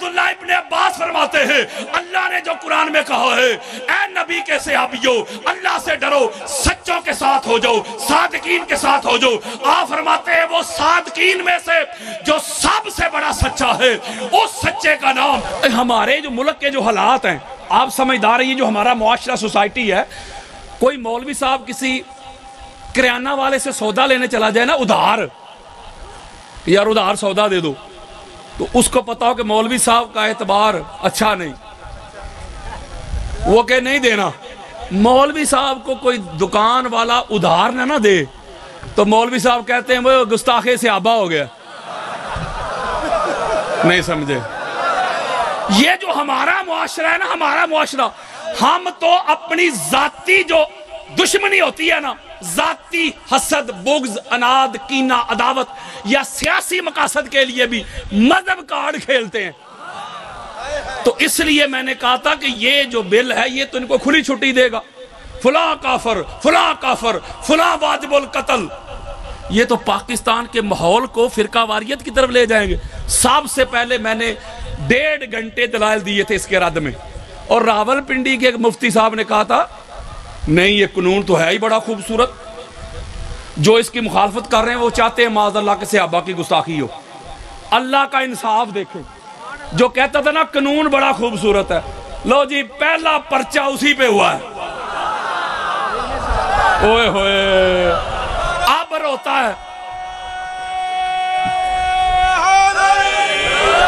عبداللہ ابن عباس فرماتے ہیں اللہ نے جو قرآن میں کہا ہے اے نبی کے صحابیو اللہ سے ڈرو، سچوں کے ساتھ ہو جاؤ، صادقین کے ساتھ ہو جاؤ۔ آپ فرماتے ہیں وہ صادقین میں سے جو سب سے بڑا سچا ہے اس سچے کا نام۔ ہمارے جو ملک کے جو حالات ہیں آپ سمجھدار ہیں، یہ جو ہمارا معاشرہ سوسائٹی ہے، کوئی مولوی صاحب کسی کریانہ والے سے سودا لینے چلا جائے نا ادھار، یار ادھار سودا دے دو، تو اس کو پتا ہو کہ مولوی صاحب کا اعتبار اچھا نہیں، وہ کہ نہیں دینا۔ مولوی صاحب کو کوئی دکان والا ادھار نہ دے تو مولوی صاحب کہتے ہیں وہ گستاخ صحابہ ہو گیا۔ نہیں سمجھے؟ یہ جو ہمارا معاشرہ ہے نا، ہمارا معاشرہ، ہم تو اپنی ذاتی جو دشمنی ہوتی ہے نا، ذاتی حسد، بغض، اناد، کینہ، عداوت یا سیاسی مقاصد کے لیے بھی مذہب کارڈ کھیلتے ہیں۔ تو اس لیے میں نے کہا تھا کہ یہ جو بل ہے یہ تو ان کو کھلی چھٹی دے گا، فلاں کافر، فلاں کافر، فلاں واجب القتل۔ یہ تو پاکستان کے ماحول کو فرقہ واریت کی طرف لے جائیں گے۔ سب سے پہلے میں نے 1.5 گھنٹے دلائل دیے تھے اس کے رد میں، اور راول پنڈی کے ایک مفتی صاحب نے کہا تھا نہیں یہ قانون تو ہے ہی بڑا خوبصورت، جو اس کی مخالفت کر رہے ہیں وہ چاہتے ہیں معاذ اللہ کے صحابہ کی گستاخی ہو۔ اللہ کا انصاف دیکھیں، جو کہتا تھا نا قانون بڑا خوبصورت ہے، لو جی پہلا پرچہ اسی پہ ہوا ہے۔ اوئے ہوئے اب روتا ہے،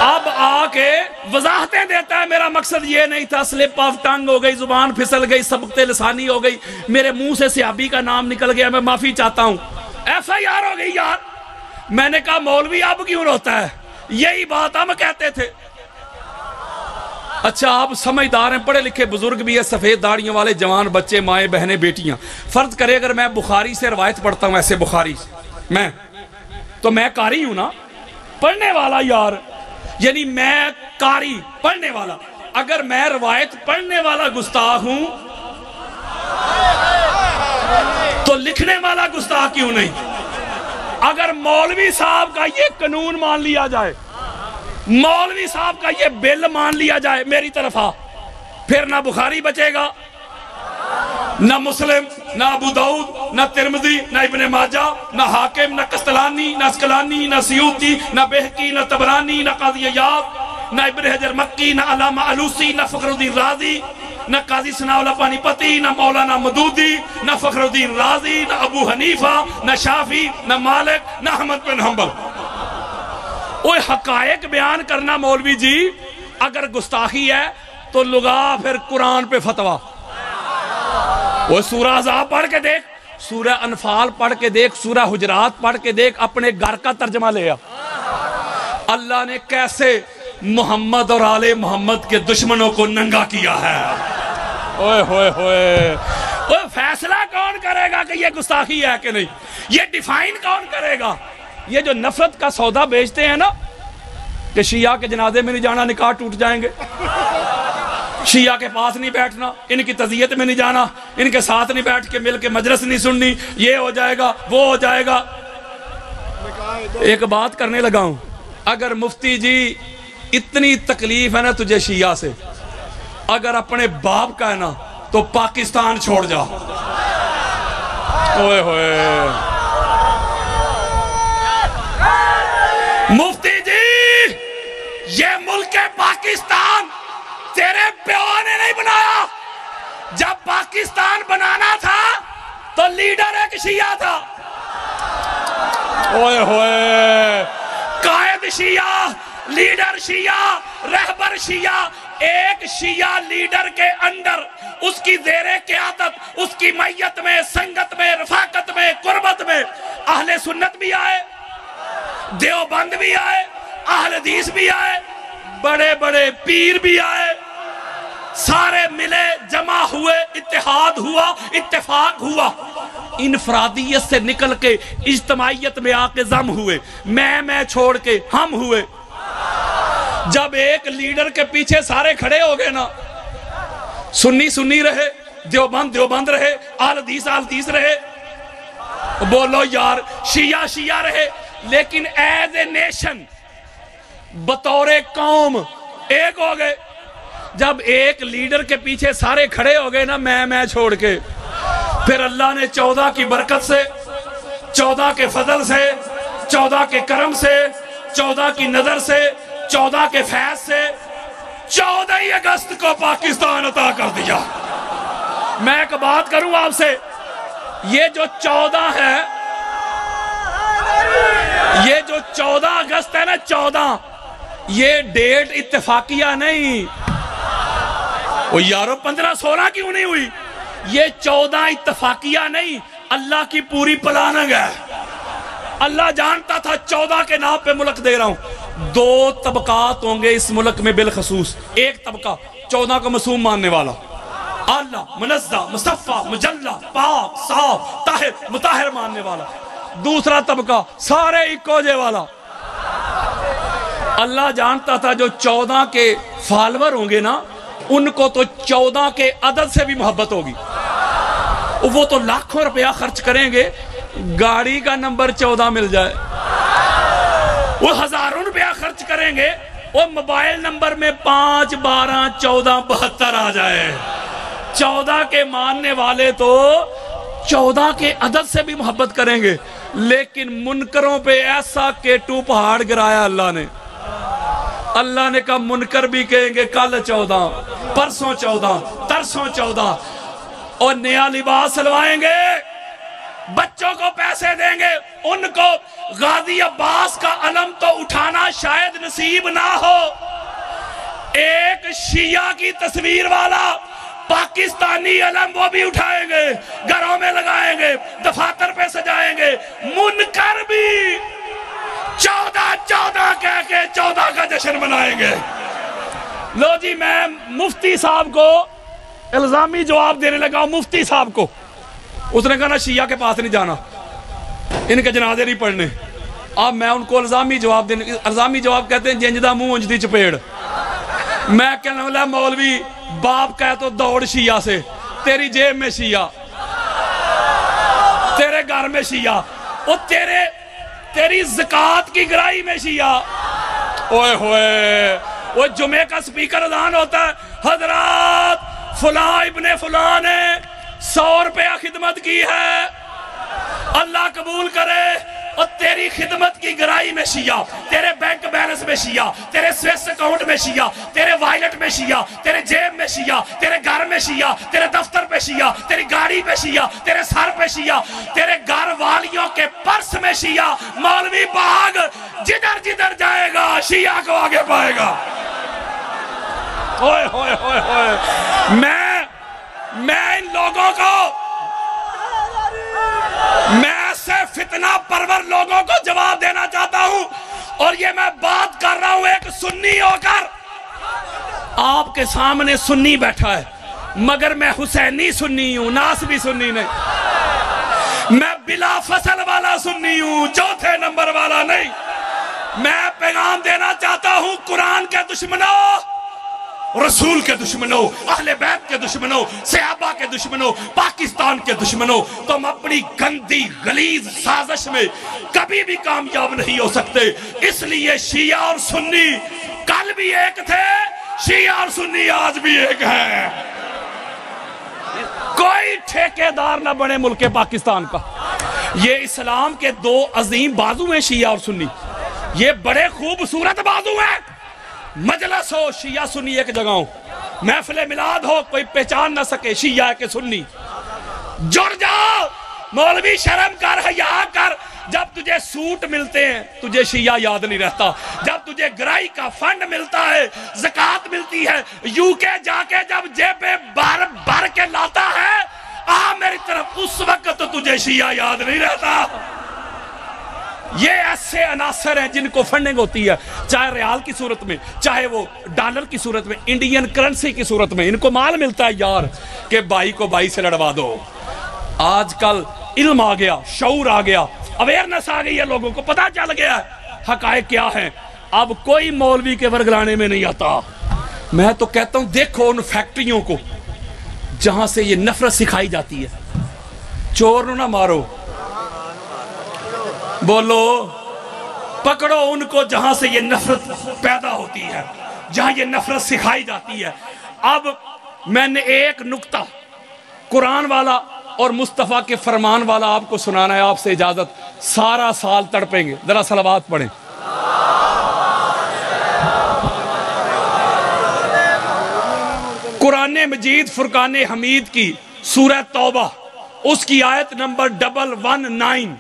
اب آ کے وضاحتیں دیتا ہے میرا مقصد یہ نہیں تھا، سلپ آف ٹنگ ہو گئی، زبان پھسل گئی، سبقت لسانی ہو گئی، میرے منہ سے صحابی کا نام نکل گیا، میں معافی چاہتا ہوں۔ ایف آئی آر ہو گئی یار۔ میں نے کہا مولوی اب کیوں روتا ہے؟ یہی بات ہم کہتے تھے۔ اچھا آپ سمجھدار ہیں، پڑھے لکھے بزرگ بھی ہیں، سفید داڑیوں والے جوان بچے، مائیں بہنیں بیٹیاں۔ فرض کرے اگر میں بخاری سے روایت پڑھتا ہوں، ایسے بخاری سے تو میں قاری ہوں نا، پڑھنے والا یار، یعنی میں قاری پڑھنے والا۔ اگر میں روایت پڑھنے والا گستاخ ہوں تو لکھنے والا گستاخ کیوں نہیں؟ اگر مولوی صاحب کا یہ قانون مان لیا جائے، مولوی صاحب کا یہ بل مان لیا جائے میری طرف پھر نہ بخاری بچے گا، نہ مسلم، نہ ابو داؤد، نہ ترمذی، نہ ابن ماجہ، نہ حاکم، نہ قسطلانی، نہ اسقلانی، نہ سیوطی، نہ بہقی، نہ طبرانی، نہ قاضی عیاض، نہ ابن حجر مکی، نہ علامہ علوسی، نہ فخر الدین رازی، نہ قاضی ثناء اللہ پانی پتی، نہ مولانا مدودی، نہ فخر الدین رازی، نہ ابو حنیفہ، نہ شافعی، نہ مالک، نہ احمد بن حنبل۔ اوہ حقائق بیان کرنا مولوی جی اگر گستاخی ہے تو لگا پھر قرآن پہ فتویٰ۔ وہ سورہ احزاب پڑھ کے دیکھ، سورہ انفال پڑھ کے دیکھ، سورہ حجرات پڑھ کے دیکھ، اپنے گھر کا ترجمہ لے آ۔ اللہ نے کیسے محمد اور آل محمد کے دشمنوں کو ننگا کیا ہے۔ اوئے ہوئے ہوئے، اوہ فیصلہ کون کرے گا کہ یہ گستاخی ہے کہ نہیں؟ یہ ڈیفائن کون کرے گا؟ یہ جو نفرت کا سودا بیچتے ہیں نا کہ شیعہ کے جنازے میں نہیں جانا، نکاح ٹوٹ جائیں گے، شیعہ کے پاس نہیں بیٹھنا، ان کی تعزیت میں نہیں جانا، ان کے ساتھ نہیں بیٹھ کے مل کے مجلس نہیں سننی، یہ ہو جائے گا وہ ہو جائے گا۔ ایک بات کرنے لگا ہوں، اگر مفتی جی اتنی تکلیف ہے نا تجھے شیعہ سے، اگر اپنے باپ کا ہے نا تو پاکستان چھوڑ جا۔ اوئے ہوئے مفتی جی، یہ ملک پاکستان تیرے پیو نے نہیں بنایا۔ جب پاکستان بنانا تھا تو لیڈر ایک شیعہ تھا۔ اوئے ہوئے، قائد شیعہ، لیڈر شیعہ، رہبر شیعہ، ایک شیعہ لیڈر کے اندر اس کی زیر قیادت، اس کی معیت میں، سنگت میں، رفاقت میں، قربت میں اہل سنت بھی آئے، دیوبند بھی آئے، اہل حدیث بھی آئے، بڑے بڑے پیر بھی آئے، سارے ملے، جمع ہوئے، اتحاد ہوا، اتفاق ہوا، انفرادیت سے نکل کے اجتماعیت میں آ کے ضم ہوئے، میں چھوڑ کے ہم ہوئے۔ جب ایک لیڈر کے پیچھے سارے کھڑے ہو گئے نا، سنی سنی رہے، دیوبند دیوبند رہے، اہل حدیث رہے، بولو یار، شیعہ شیعہ رہے، لیکن ایز اے نیشن، بطور قوم ایک ہو گئے. جب ایک لیڈر کے پیچھے سارے کھڑے ہو گئے نا میں چھوڑ کے, پھر اللہ نے 14 کی برکت سے, 14 کے فضل سے, 14 کے کرم سے, 14 کی نظر سے, 14 کے فیض سے 14 اگست کو پاکستان عطا کر دیا. میں ایک بات کروں آپ سے, یہ جو 14 ہے, یہ جو 14 اگست ہے نا 14, یہ ڈیٹ اتفاقیہ نہیں. وہ یارو 15-16 کیوں نہیں ہوئی؟ یہ 14 اتفاقیہ نہیں, اللہ کی پوری پلاننگ ہے. اللہ جانتا تھا 14 کے نام پہ ملک دے رہا ہوں. 2 طبقات ہوں گے اس ملک میں بالخصوص. ایک طبقہ 14 کو معصوم ماننے والا, اللہ منزہ مصفہ مجلہ پاک صاف طاہر مطہر ماننے والا. دوسرا طبقہ سارے ایکو جے والا. اللہ جانتا تھا جو 14 کے فالور ہوں گے نا, ان کو تو 14 کے عدد سے بھی محبت ہوگی. وہ تو لاکھوں روپیہ خرچ کریں گے گاڑی کا نمبر 14 مل جائے. وہ ہزاروں روپیہ خرچ کریں گے وہ موبائل نمبر میں 5 12 14 72 آ جائے. 14 کے ماننے والے تو 14 کے عدد سے بھی محبت کریں گے, لیکن منکروں پہ ایسا کیٹو پہاڑ گرایا اللہ نے. اللہ نے کہا منکر بھی کہیں گے کل 14, پرسوں 14, ترسوں 14, اور نیا لباس سلوائیں گے, بچوں کو پیسے دیں گے. ان کو غازی عباس کا علم تو اٹھانا شاید نصیب نہ ہو, ایک شیعہ کی تصویر والا پاکستانی علم وہ بھی اٹھائیں گے, گھروں میں لگائیں گے, دفاتر پہ سجائیں گے. منکر بھی 14 کہہ کے 14 کا جشن منائیں گے. لو جی, میں مفتی صاحب کو الزامی جواب دینے لگا. مفتی صاحب کو اس نے کہا نا شیعہ کے پاس نہیں جانا, ان کے جنازے نہیں پڑھنے. اب میں ان کو الزامی جواب دینے, الزامی جواب کہتے ہیں جنجدہ منہ انجدی چپیڑ. میں کہنے والا مولوی باپ کہہ تو دوڑ شیعہ سے, تیری جیب میں شیعہ, تیرے گھر میں شیعہ, اور تیری زکاة کی گرائی میں شیعہ. اوئے ہوئے, وہ جمعہ کا سپیکر اذان ہوتا ہے, حضرات فلاں ابن فلاں نے 100 روپیہ خدمت کی ہے, اللہ قبول کرے. اور تیری خدمت کی گرائی میں شیعہ, تیرے بینک بیلنس میں شیعہ, تیرے سویس اکاؤنٹ میں شیعہ, تیرے وائلٹ میں شیعہ, تیرے جیب میں شیعہ, تیرے گھر میں شیعہ, تیرے دفتر پہ شیعہ, تیری گاڑی پہ شیعہ, تیرے سر پہ شیعہ, تیرے گھر والیوں کے پرس میں شیعہ. مولوی باغ جدھر جدھر جائے گا شیعہ کو آگے پائے گا. ہوئے ہوئے ہوئے ہوئے, میں ان لوگوں کو, میں ایسے فتنہ پرور لوگوں کو جواب دینا چاہتا ہوں. اور یہ میں بات کر رہا ہوں ایک سنی ہو کر. آپ کے سامنے سنی بیٹھا ہے, مگر میں حسینی سنی ہوں, ناسبی سنی نہیں. میں بلا فصل والا سنی ہوں, چوتھے نمبر والا نہیں. میں پیغام دینا چاہتا ہوں قرآن کے دشمنوں, رسول کے دشمنوں, اہل بیت کے دشمنوں, صحابہ کے دشمنوں, پاکستان کے دشمنوں, تم اپنی گندی غلیظ سازش میں کبھی بھی کامیاب نہیں ہو سکتے. اس لیے شیعہ اور سنی کل بھی ایک تھے, شیعہ اور سنی آج بھی ایک ہیں. کوئی ٹھیکیدار نہ بنے ملک پاکستان کا. یہ اسلام کے 2 عظیم بازو ہیں شیعہ اور سنی, یہ بڑے خوبصورت بازو ہیں. مجلس ہو شیعہ سنی ایک جگہ ہو, محفل میلاد ہو کوئی پہچان نہ سکے شیعہ کے سنی. جڑ جاؤ مولوی, شرم کر, حیا کر. جب تجھے سوٹ ملتے ہیں تجھے شیعہ یاد نہیں رہتا, جب تجھے گرائی کا فنڈ ملتا ہے, زکاة ملتی ہے, یو کے جا کے جب جیب پہ بھر کے لاتا ہے آ میری طرف, اس وقت تو تجھے شیعہ یاد نہیں رہتا. یہ ایسے عناصر ہیں جن کو فنڈنگ ہوتی ہے, چاہے ریال کی صورت میں, چاہے وہ ڈالر کی صورت میں, انڈین کرنسی کی صورت میں. ان کو مال ملتا ہے یار کہ بھائی کو بھائی سے لڑوا دو. آج کل علم آ گیا, شعور آ گیا, اویئرنس آ گئی ہے, لوگوں کو پتہ چل گیا ہے حقائق کیا ہیں. اب کوئی مولوی کے ورگلانے میں نہیں آتا. میں تو کہتا ہوں دیکھو ان فیکٹریوں کو جہاں سے یہ نفرت سکھائی جاتی ہے. چور نہ مارو, بولو, پکڑو ان کو جہاں سے یہ نفرت پیدا ہوتی ہے. جہاں یہ نفرت سکھائی جاتی ہے۔ اب میں نے ایک نکتہ قرآن والا اور مصطفیٰ کے فرمان والا آپ کو سنانا ہے، آپ سے اجازت، سارا سال تڑپیں گے، ذرا صلوات پڑھیں۔ قرآن مجید فرقان حمید کی سورہ توبہ، اس کی آیت نمبر 119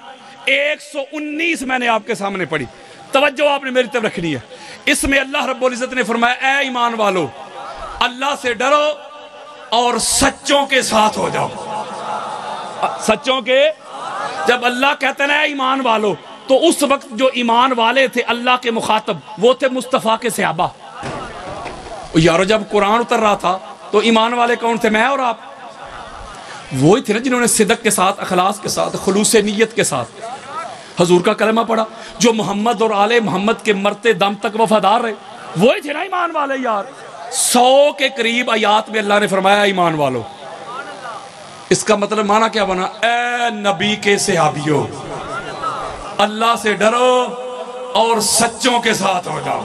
119 میں نے آپ کے سامنے پڑھی، توجہ آپ نے میری طرف رکھنی ہے۔ اس میں اللہ رب العزت نے فرمایا اے ایمان والو اللہ سے ڈرو اور سچوں کے ساتھ ہو جاؤ۔ سچوں کے، جب اللہ کہتے ہیں اے ایمان والو تو اس وقت جو ایمان والے تھے اللہ کے مخاطب وہ تھے مصطفیٰ کے صحابہ۔ یارو جب قرآن اتر رہا تھا تو ایمان والے کون تھے؟ میں اور آپ، وہی تھے نا جنہوں نے صدق کے ساتھ، اخلاص کے ساتھ، خلوص نیت کے ساتھ حضور کا کلمہ پڑھا، جو محمد اور آل محمد کے مرتے دم تک وفادار رہے، وہی تھے نا ایمان والے یار۔ 100 کے قریب آیات میں اللہ نے فرمایا ایمان والو۔ اس کا مطلب معنی کیا بنا؟ اے نبی کے صحابیوں اللہ سے ڈرو اور سچوں کے ساتھ ہو جاؤ۔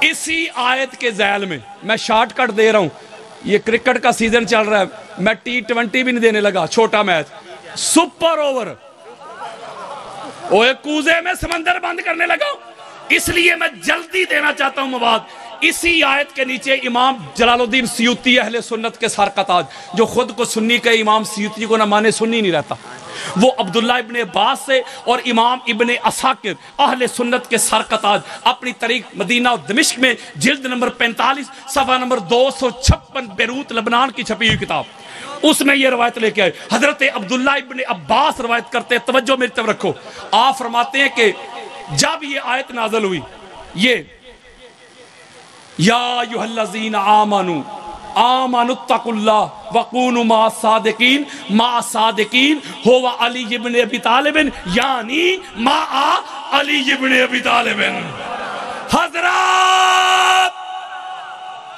اسی آیت کے ذیل میں شارٹ کٹ دے رہا ہوں، یہ کرکٹ کا سیزن چل رہا ہے، میں T20 بھی نہیں دینے لگا، چھوٹا میچ، سپر اوور، اوے کوزے میں سمندر بند کرنے لگا، اس لیے میں جلدی دینا چاہتا ہوں مواد۔ اسی آیت کے نیچے امام جلال الدین سیوطی اہل سنت کے سر کا تاج، جو خود کو سنی کے امام سیوطی کو نہ مانے سنی نہیں رہتا، وہ عبداللہ ابن عباس سے اور امام ابن عساکر اہل سنت کے سر کا تاج اپنی طریق مدینہ و دمشق میں جلد نمبر 45 صفحہ نمبر 256 بیروت لبنان کی چھپی ہوئی کتاب، اس میں یہ روایت لے کے آئے۔ حضرت عبداللہ ابن عباس روایت کرتے ہیں، توجہ میری طرف رکھو، آپ فرماتے ہیں کہ جب یہ آیت نازل ہوئی، یہ یا ایھا الذین آمنوا اتقوا اللہ وکونوا مع الصادقین، مع صادقین ہوا علی ابن ابی طالب، یعنی مع علی ابن ابی طالب۔ حضرات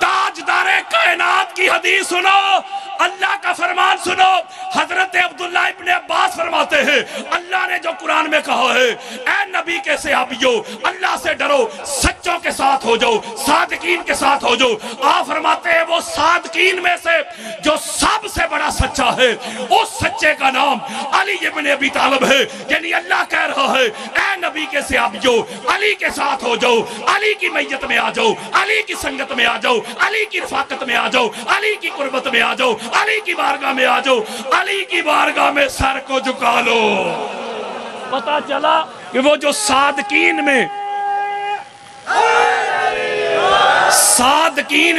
تاجدار کائنات کی حدیث سنو، اللہ کا فرمان سنو۔ حضرت عبداللہ ابن عباس فرماتے ہیں اللہ نے جو قرآن میں کہا ہے اے نبی کے صحابیوں اللہ سے ڈرو، سچوں کے ساتھ ہو جاؤ، صادقین کے ساتھ ہو جاؤ۔ آپ فرماتے ہیں وہ صادقین میں سے جو سب سے بڑا سچا ہے، اس سچے کا نام علی ابن ابی طالب ہے۔ یعنی اللہ کہہ رہا ہے اے نبی کے صحابیوں علی کے ساتھ ہو جاؤ، علی کی میت میں آ جاؤ، علی کی سنگت میں آ جاؤ، علی کی رفاقت میں آ جاؤ، علی کی قربت میں آ جاؤ، علی کی بارگاہ میں آ جاؤ، علی کی بارگاہ میں سر کو جھکا لو۔ پتا چلا کہ وہ جو صادقین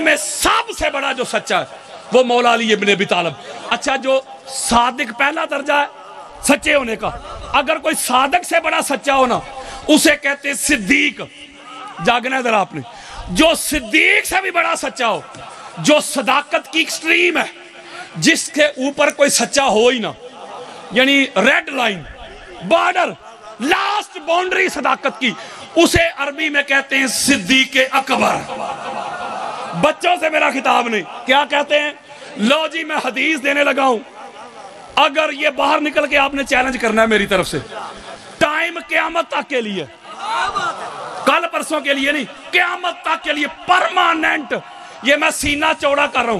میں سب سے بڑا جو سچا ہے وہ مولا علی ابن ابی طالب۔ اچھا جو صادق پہلا درجہ ہے سچے ہونے کا، اگر کوئی صادق سے بڑا سچا ہونا اسے کہتے ہیں صدیق۔ جاگنا ہے ذرا آپ نے، جو صدیق سے بھی بڑا سچا ہو، جو صداقت کی ایکسٹریم ہے، جس کے اوپر کوئی سچا ہو ہی نہ، یعنی red line, border, last boundary صداقت کی، اسے عربی میں کہتے ہیں صدیق اکبر۔ بچوں سے میرا خطاب نہیں، کیا کہتے ہیں؟ لو جی میں حدیث دینے لگا ہوں، اگر یہ باہر نکل کے آپ نے چیلنج کرنا ہے میری طرف سے، ٹائم قیامت تک کے لیے، کل پرسوں کے لیے نہیں، قیامت تک کے لیے پرماننٹ، یہ میں سینہ چوڑا کر رہا ہوں۔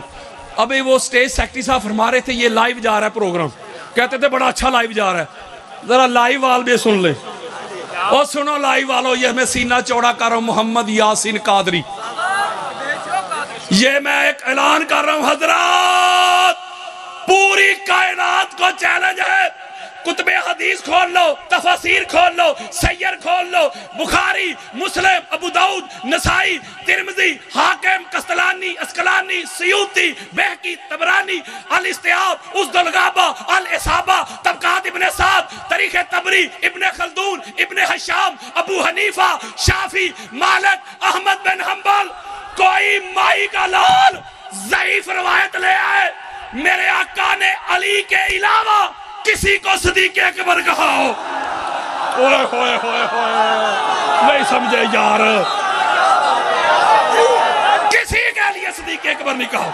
ابھی وہ سٹیج سیکٹری صاحب فرما رہے تھے یہ لائیو جا رہا ہے پروگرام، کہتے تھے بڑا اچھا لائیو جا رہا ہے، ذرا لائیو وال بھی سن لیں، اور سنو لائیو والو، یہ میں سینہ چوڑا کر رہا ہوں، محمد یاسین قادری، یہ میں ایک اعلان کر رہا ہوں حضرات، پوری کائنات کو چیلنج ہے، کتب حدیث کھول لو، تفاسیر کھول لو، سیر کھول لو، بخاری، مسلم، ابو داؤد، نسائی، ترمذی، حاکم، قسطلانی، اسقلانی، سیوطی، بہقی، طبرانی، الاستیاب، اسد الغابہ، الاصابہ، طبقات ابن سعد، تاریخ طبری، ابن خلدون، ابن حشام، ابو حنیفہ، شافعی، مالک، احمد بن حنبل، کوئی مائی کا لال ضعیف روایت لے آئے میرے آقا نے علی کے علاوہ کسی کو صدیق اکبر کہا ہو؟ اوئے ہوئے ہوئے ہوئے، نہیں سمجھے یار، کسی کے لیے صدیق اکبر نہیں کہا۔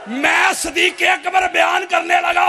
میں صدیق اکبر بیان کرنے لگا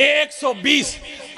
120।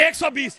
120।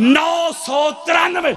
993।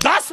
10,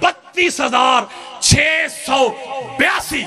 32,682।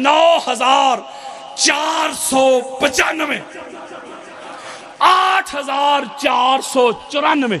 9,495, 8,494।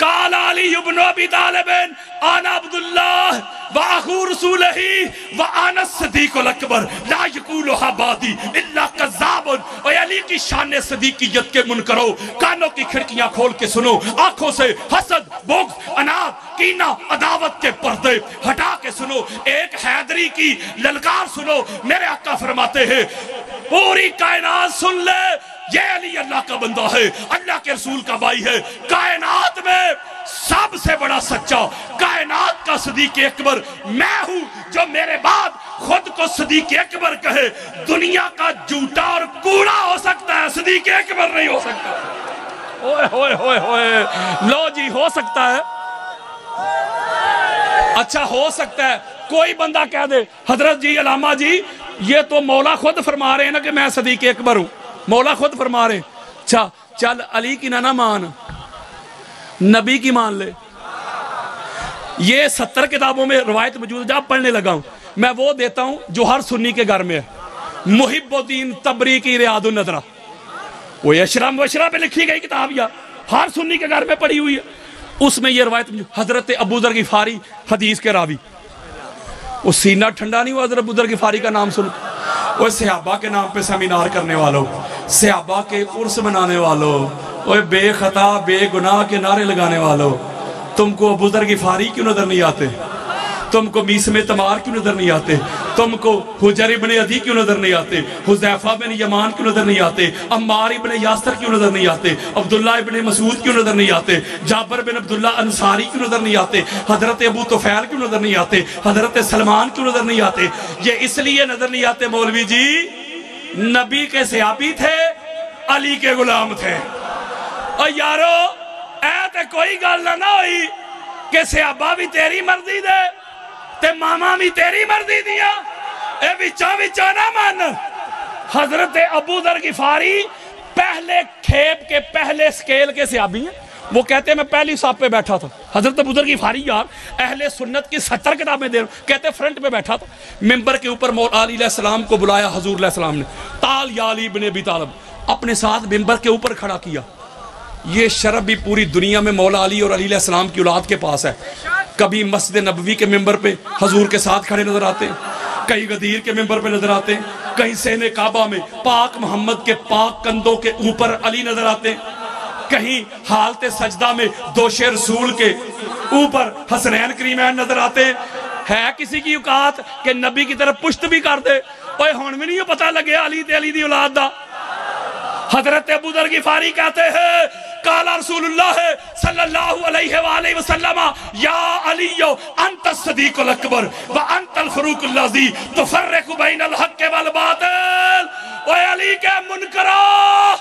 قال علی ابن ابی طالب انا عبداللہ واخو رسولہ وانا الصدیق الاکبر لا یقولها بعدی الا کذاب. اے علی کی شان صدیقیت کے منکرو، کانوں کی کھڑکیاں کھول کے سنو، آنکھوں سے حسد، بغض، اناد، کینہ، عداوت کے پردے ہٹا کے سنو، ایک حیدری کی للکار سنو. میرے آقا فرماتے ہیں پوری کائنات سن لے، یہ علی اللہ کا بندہ ہے، اللہ کے رسول کا بھائی ہے، کائنات میں سب سے بڑا سچا، کائنات کا صدیق اکبر میں ہوں، جو میرے بعد خود کو صدیق اکبر کہے. دنیا کا جھوٹا اور کوڑا ہو سکتا ہے، صدیق اکبر نہیں ہو سکتا. اوئے ہوئے ہوئے ہوئے، لو جی ہو سکتا ہے. اچھا ہو سکتا ہے کوئی بندہ کہہ دے حضرت جی علامہ جی یہ تو مولا خود فرما رہے ہیں نا کہ میں صدیق اکبر ہوں، مولا خود فرما رہے ہیں. اچھا چل علی کی نہ مان، نبی کی مان لے. یہ 70 کتابوں میں روایت موجود ہے، پڑھنے لگا ہوں میں، وہ دیتا ہوں جو ہر سنی کے گھر میں ہے. محب الدین تبری کی ریاض النظرہ، وہ اشرا مبشرہ پہ لکھی گئی کتاب، یا ہر سنی کے گھر میں پڑھی ہوئی ہے. اس میں یہ روایت حضرت ابو ذر غفاری حدیث کے راوی، وہ سینہ ٹھنڈا نہیں ہوا حضرت ابو ذر غفاری کا نام سن، وہ صحابہ کے نام پہ سیمینار کرنے والوں، صحابہ کے عرس منانے والوں، وہ بے خطا بے گناہ کے نعرے لگانے والوں، تم کو ابو ذر غفاری کیوں نظر نہیں آتے؟ تم کو میسم تمار کیوں نظر نہیں آتے؟ تم کو حجر ابن عدی کیوں نظر نہیں آتے؟ حذیفہ بن یمان کیوں نظر نہیں آتے؟ عمار ابن یاسر کیوں نظر نہیں آتے؟ عبداللہ ابن مسعود کیوں نظر نہیں آتے؟ جابر بن عبداللہ انصاری کیوں نظر نہیں آتے؟ حضرت ابو طفیل کیوں نظر نہیں آتے؟ حضرت سلمان کیوں نظر نہیں آتے؟ یہ اس لیے نظر نہیں آتے مولوی جی، نبی کے صحابی تھے، علی کے غلام تھے. اور یارو اے تے کوئی گل نہ ہوئی کہ صحابہ بھی تیری مرضی دے تے ماما بھی تیری مرضی دیا، اے وچا نہ من. حضرت ابو ذر غفاری پہلے کھیپ کے پہلے سکیل کے صحابی ہیں. وہ کہتے ہیں میں پہلی صاحب پہ بیٹھا تھا. حضرت ابو ذر غفاری یار اہل سنت کی 70 کتابیں دے رہے، کہتے ہیں فرنٹ پہ بیٹھا تھا، ممبر کے اوپر مولا علی علیہ السلام کو بلایا حضور علیہ السلام نے، تال یا علی بن ابی طالب اپنے ساتھ ممبر کے اوپر کھڑا کیا. یہ شرف بھی پوری دنیا میں مولا علی اور علی علیہ السلام کی اولاد کے پاس ہے. کبھی مسجد نبوی کے ممبر پہ حضور کے ساتھ کھڑے نظر آتے ہیں، کہیں غدیر کے ممبر پہ نظر آتے ہیں، کہیں سین کعبہ میں پاک محمد کے پاک کندھوں کے اوپر علی نظر آتے ہیں، کہیں حالت سجدہ میں دوش رسول کے اوپر حسنین کریمین نظر آتے ہیں. ہے کسی کی اوقات کہ نبی کی طرف پشت بھی کر دے؟ اوے ہون میں نہیں پتہ لگے علی تے علی دی اولاد دا. حضرت ابو ذر غفاری کہتے ہیں قال رسول اللہ صلی اللہ علیہ وآلہ وسلم یا علی انت الصدیق الاکبر وانت الفروق الذی تفرق بین الحق والباطل. اے علی کے منکرو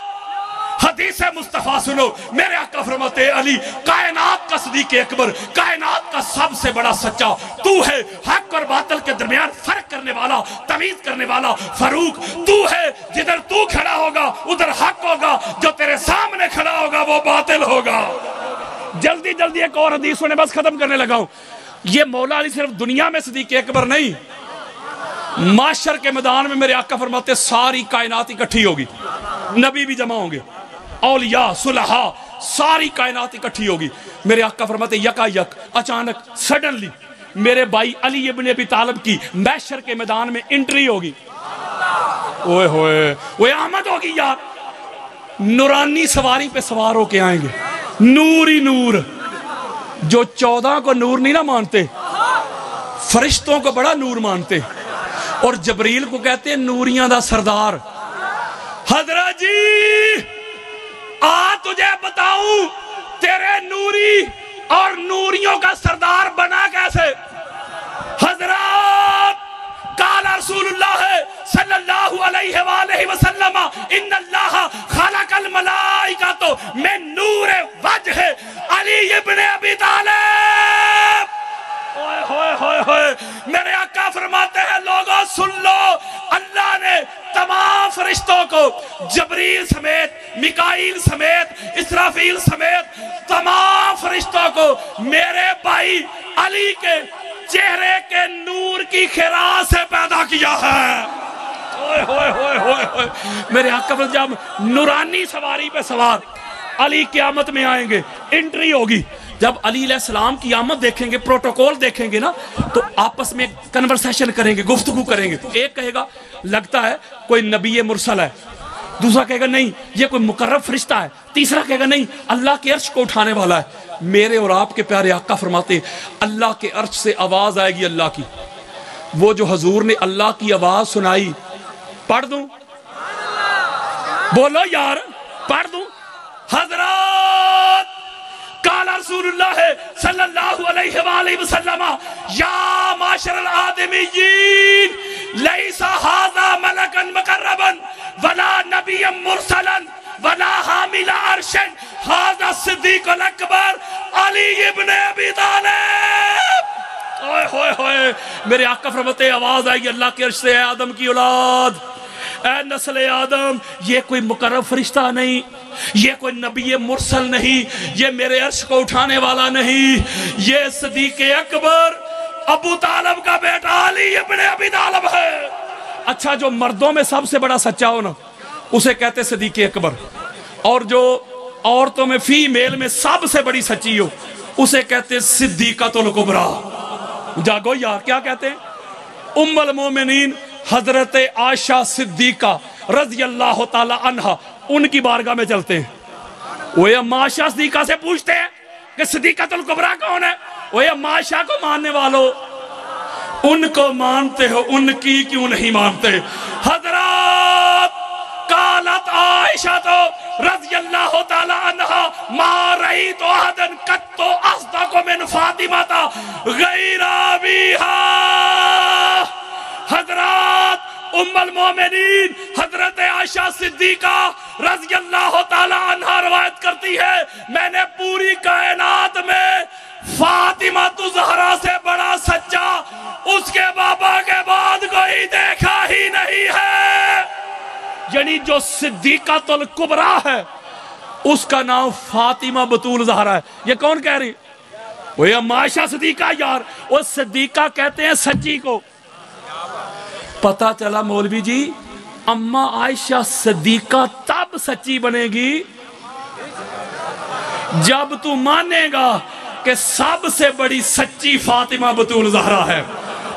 حدیث مصطفیٰ سنو، میرے آقا فرماتے ہیں علی کائنات کا صدیق اکبر، کائنات کا سب سے بڑا سچا تو ہے، حق اور باطل کے درمیان فرق کرنے والا، تمیز کرنے والا فاروق تو ہے. جدھر تو کھڑا ہوگا ادھر حق ہوگا، جو تیرے سامنے کھڑا ہوگا وہ باطل ہوگا. جلدی جلدی ایک اور حدیث سنے، بس ختم کرنے لگا ہوں. یہ مولا علی صرف دنیا میں صدیق اکبر نہیں، معاشر کے میدان میں میرے آقا فرماتے ہیں ساری کائنات اکٹھی ہوگی، نبی بھی جمع ہوں گے، اولیاء صلحاء ساری کائنات اکٹھی ہوگی. میرے آقا فرماتے یکا یک اچانک سڈنلی میرے بھائی علی ابن ابی طالب کی محشر کے میدان میں انٹری ہوگی. اوئے ہوئے وہ آمد ہوگی یار، نورانی سواری پہ سوار ہو کے آئیں گے، نور ہی نور. جو 14 کو نور نہیں نہ مانتے، فرشتوں کو بڑا نور مانتے، اور جبریل کو کہتے ہیں نوریاں دا سردار. حضرت جی آ تجھے بتاؤں تیرے نوری اور نوریوں کا سردار بنا کیسے. حضرات قال رسول اللہ صلی اللہ علیہ وآلہ وسلم ان اللہ خلق الملائکۃ من نور وجہ علی ابن ابی طالب. ہوئے ہوئے ہوئے میرے آقا فرماتے ہیں لوگوں سن لو، اللہ نے تمام فرشتوں کو جبریل سمیت، میکائیل سمیت، اسرافیل سمیت تمام فرشتوں کو میرے بھائی علی کے چہرے کے نور کی خراش سے پیدا کیا ہے. ہوئے ہوئے ہوئے ہوئے میرے آقا جب نورانی سواری پہ سوار علی قیامت میں آئیں گے، انٹری ہوگی. جب علی علیہ السلام کی آمد دیکھیں گے، پروٹوکول دیکھیں گے نا، تو آپس میں کنورسیشن کریں گے، گفتگو کریں گے. ایک کہے گا لگتا ہے کوئی نبی مرسل ہے، دوسرا کہے گا نہیں یہ کوئی مقرب فرشتہ ہے، تیسرا کہے گا نہیں اللہ کے عرش کو اٹھانے والا ہے. میرے اور آپ کے پیارے آقا فرماتے ہیں اللہ کے عرش سے آواز آئے گی اللہ کی. وہ جو حضور نے اللہ کی آواز سنائی، پڑھ دوں؟ بولو یار، پڑھ دوں؟ حضرات قال رسول اللہ صلی اللہ علیہ وآلہ وسلم یا معاشر الآدمیین لیس ھذا ملکا مقربا ولا نبی مرسلا ولا حامل عرش ھذا الصدیق الاکبر علی ابن ابی طالب. اوئے ہوئے ہوئے، میرے آقا فرماتے آواز آئی اللہ کے عرش سے، اے آدم کی اولاد، اے نسل آدم، یہ کوئی مقرب فرشتہ نہیں، یہ کوئی نبی مرسل نہیں، یہ میرے عرش کو اٹھانے والا نہیں، یہ صدیق اکبر ابو طالب کا بیٹا علی ابن ابی طالب ہے. اچھا، جو مردوں میں سب سے بڑا سچا ہو نا اسے کہتے صدیق اکبر، اور جو عورتوں میں فیمیل میں سب سے بڑی سچی ہو اسے کہتے صدیقۃ الکبریٰ. جاگو یار، کیا کہتے ہیں؟ ام المومنین حضرت عائشہ صدیقہ رضی اللہ تعالی عنہ، ان کی بارگاہ میں چلتے ہیں. وہ اما عائشہ صدیقہ سے پوچھتے ہیں کہ صدیقۃ الکبریٰ کون ہے؟ وہ اما عائشہ کو ماننے والوں، ان کو مانتے ہو، ان کی کیوں نہیں مانتے؟ حضرات قالت عائشہ تو رضی اللہ تعالی عنہ ما رأیت احدا قط اصدق من فاطمہ غیر ابیہا. حضرات ام المومنین حضرت عائشہ صدیقہ رضی اللہ تعالی عنہ روایت کرتی ہے میں نے پوری کائنات میں فاطمہ زہرا سے بڑا سچا اس کے بابا کے بعد کوئی دیکھا ہی نہیں ہے. یعنی جو صدیقۃ الکبریٰ ہے اس کا نام فاطمہ بطول زہرا ہے. یہ کون کہہ رہی؟ وہ اما عائشہ صدیقہ. یار وہ صدیقہ کہتے ہیں سچی کو. پتا چلا مولوی جی اما عائشہ صدیقہ تب سچی بنے گی جب تو مانے گا کہ سب سے بڑی سچی فاطمہ بطول زہرا ہے.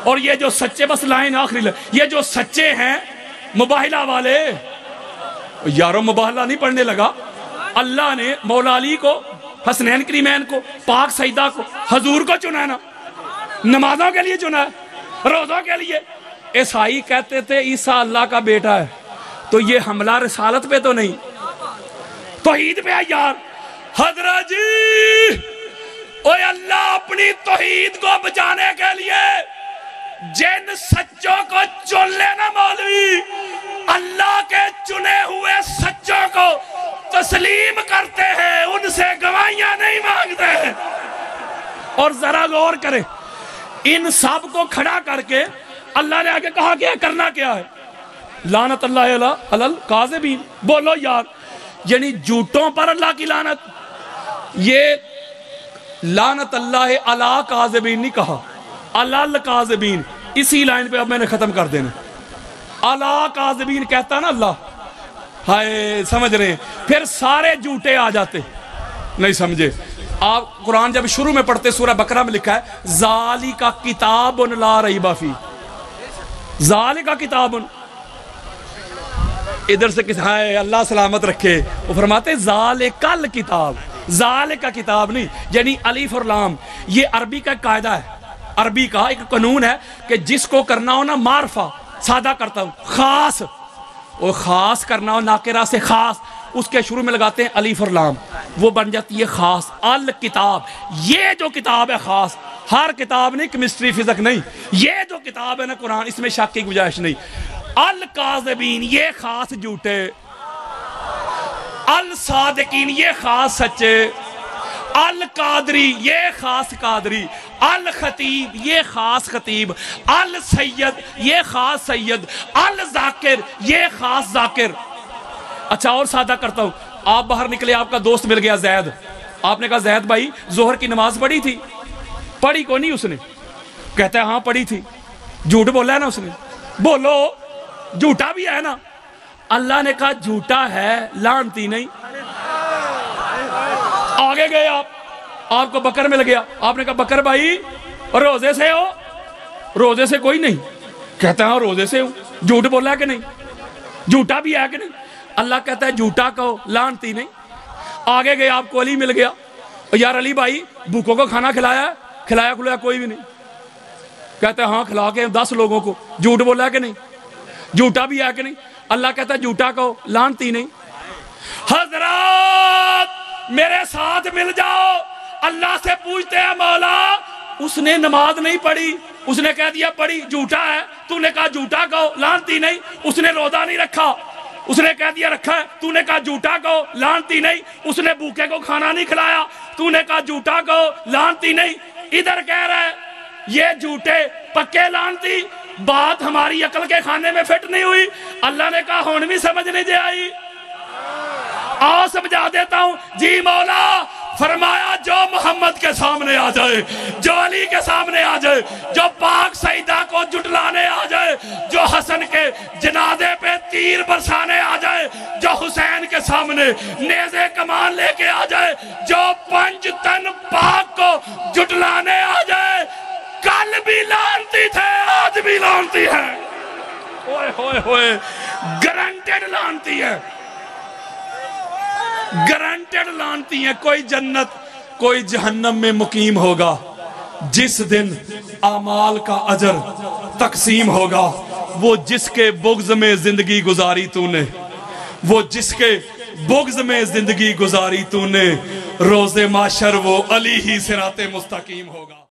اور یہ جو سچے، بس لائن آخری یہ جو سچے ہیں مباہلہ والے، یارو مباہلہ نہیں پڑھنے لگا. اللہ نے مولا علی کو، حسنین کریمین کو، پاک سیدہ کو، حضور کو چنا ہے نا، نمازوں کے لیے چنا ہے، روزوں کے لیے. عیسائی کہتے تھے عیسیٰ اللہ کا بیٹا ہے، تو یہ حملہ رسالت پہ تو نہیں، توحید پہ ہے یار. حضرت جی اوہ اللہ اپنی توحید کو بچانے کے لیے جن سچوں کو چن لینا مولوی، اللہ کے چنے ہوئے سچوں کو تسلیم کرتے ہیں، ان سے گواہیاں نہیں مانگتے ہیں. اور ذرا غور کریں، ان سب کو کھڑا کر کے اللہ نے آگے کہا کیا کرنا کیا ہے؟ لعنت اللہ علی الکاذبین. بولو یار، یعنی جھوٹوں پر اللہ کی لعنت. یہ لعنت اللہ علی کاذبین نہیں کہا، علی الکاذبین. اسی لائن پہ اب میں نے ختم کر دینا. علی کاذبین کہتا نا اللہ، ہائے سمجھ رہے ہیں؟ پھر سارے جھوٹے آ جاتے. نہیں سمجھے آپ؟ قرآن جب شروع میں پڑھتے سورہ بقرہ میں لکھا ہے ذالک کتاب لا ریب فیہ. ذالک کتاب، ادھر سے کس ہائے اللہ سلامت رکھے، وہ فرماتے ذالک الکتاب. ذالک کا کتاب نہیں، یعنی الف اور لام. یہ عربی کا قاعدہ ہے، عربی کا ایک قانون ہے کہ جس کو کرنا ہو نا معرفہ، سادہ کرتا ہوں، خاص، وہ خاص کرنا ہو ناکرہ سے خاص، اس کے شروع میں لگاتے ہیں الف اور لام، وہ بن جاتی ہے خاص. الکتاب، یہ جو کتاب ہے خاص. ہر کتاب نہیں، کیمسٹری فزک نہیں، یہ جو کتاب ہے نا قرآن، اس میں شک کی گنجائش نہیں. الکاذبین یہ خاص جھوٹے، الصادقین یہ خاص سچے، القادری یہ خاص قادری، الخطیب یہ خاص خطیب، السید یہ خاص سید، الذاکر یہ خاص ذاکر. اچھا اور سادہ کرتا ہوں، آپ باہر نکلے، آپ کا دوست مل گیا زید، آپ نے کہا زید بھائی ظہر کی نماز پڑھی تھی؟ پڑھی کو نہیں اس نے، کہتا ہے ہاں پڑھی تھی. جھوٹ بولا ہے نا اس نے؟ بولو جھوٹا بھی ہے نا. اللہ نے کہا جھوٹا ہے لعنتی نہیں. آگے گئے آپ، آپ کو بکر مل گیا، آپ نے کہا بکر بھائی روزے سے ہو؟ روزے سے کوئی نہیں، کہتا ہے ہاں روزے سے ہوں۔ جھوٹ بولا ہے کہ نہیں؟ جھوٹا بھی ہے کہ نہیں؟ اللہ کہتا ہے جھوٹا کہو لعنتی نہیں۔ آگے گئے آپ کو علی مل گیا، یار علی بھائی بھوکوں کو کھانا کھلایا ہے؟ کھلایا کھلایا کوئی بھی نہیں، کہتا ہے ہاں کھلا کے 10 لوگوں کو۔ جھوٹ بولا ہے کہ نہیں؟ جھوٹا بھی ہے کہ نہیں؟ اللہ کہتا ہے جھوٹا کہو لعنتی نہیں۔ حضرات میرے ساتھ مل جاؤ، اللہ سے پوچھتے ہیں مولا اس نے نماز نہیں پڑھی، اس نے کہہ دیا پڑھی، جھوٹا ہے، تو نے کہا جھوٹا کہو لعنتی نہیں۔ اس نے روزہ نہیں رکھا، اس نے کہہ دیا رکھا ہے، تو نے کہا جھوٹا کہو لعنتی نہیں۔ اس نے بھوکے کو کھانا نہیں کھلایا، تو نے کہا جھوٹا کہو لعنتی نہیں۔ ادھر کہہ رہا ہے یہ جھوٹے پکے لعنتی، بات ہماری عقل کے کھانے میں فٹ نہیں ہوئی۔ اللہ نے کہا ہون بھی سمجھ نہیں دے آئی، آؤ سمجھا دیتا ہوں۔ جی مولا، فرمایا جو محمد کے سامنے آ جائے، جو علی کے سامنے آ جائے، جو پاک سیدہ کو جٹلانے آ جائے، جو حسن کے جنازے پہ تیر برسانے آ جائے، جو حسین کے سامنے نیزے کمان لے کے آ جائے، جو 5 تن پاک کو جٹلانے آ جائے، کل بھی لعنتی تھے آج بھی لعنتی ہے، ہوئے ہوئے ہوئے گارنٹیڈ لعنتی ہے، گارنٹیڈ لعنتی ہیں۔ کوئی جنت کوئی جہنم میں مقیم ہوگا، جس دن اعمال کا اجر تقسیم ہوگا، وہ جس کے بغض میں زندگی گزاری تو نے، وہ جس کے بغض میں زندگی گزاری تو نے، روز محشر وہ علی ہی صراط مستقیم ہوگا۔